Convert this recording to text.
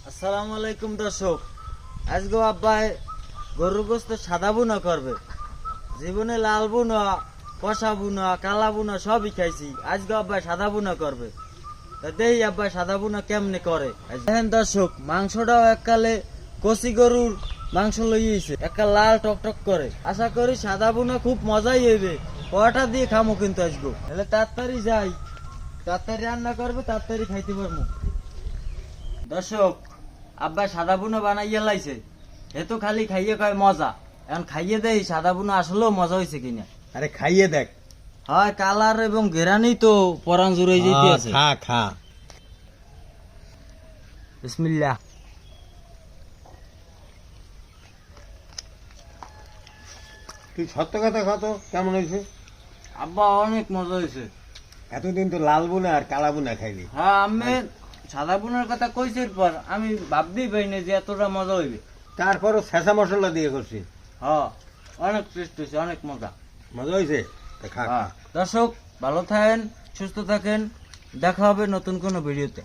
আসসালামু আলাইকুম দর্শক। আজকে আব্বাই গরুর গোস্ত সাদা বুনা করবে। জীবনে লাল বুনা, কষা বুনা, কালা বুনা সবই খাইছি। আজকে আব্বাই সাদা বুনা করবে। তা দেখি আব্বাই সাদা বুনা কেমনে করে। দেখেন দর্শক, মাংসটাও এককালে কষি গরুর মাংস লইয়েছে, একটা লাল টকটক করে। আশা করি সাদা বুনা খুব মজাই হইবে। কয়টা দিয়ে খামো কিন্তু আজকে, তাহলে তাড়াতাড়ি যাই, তাড়াতাড়ি রান্না করবে, তাড়াতাড়ি খাইতে পারবো। দর্শক, আব্বা সাদা বুনো বানাইয়া লাইছে। এ তো খালি খাইয়ে কয় মজা। এখন খাইয়ে দেই সাদা বুনো আসলেও মজা হয়েছে কিনা। আরে খাইয়ে দেখ। হয় কালার এবং ঘেরানি তো পরান জুড়ে যেতে আছে। খা খা। বিসমিল্লাহ। তুই সত্য কথা খাতো কেমন হয়েছে? আব্বা অনেক মজা হয়েছে। এতদিন তো লাল বুনা আর কালা বুনা খাইলি। হ্যাঁ, আমি সাদা বুনোর কথা কইছি, পর আমি ভাবতেই পাইনি যে এতটা মজা হইবে। তারপরও শেষা মশলা দিয়ে করছি। হ্যাঁ, অনেক টেস্ট হয়েছে, অনেক মজা। মজা হয়েছে? তা খা। হ্যাঁ, দর্শক ভালো থাকেন, সুস্থ থাকেন, দেখা হবে নতুন কোনো ভিডিওতে।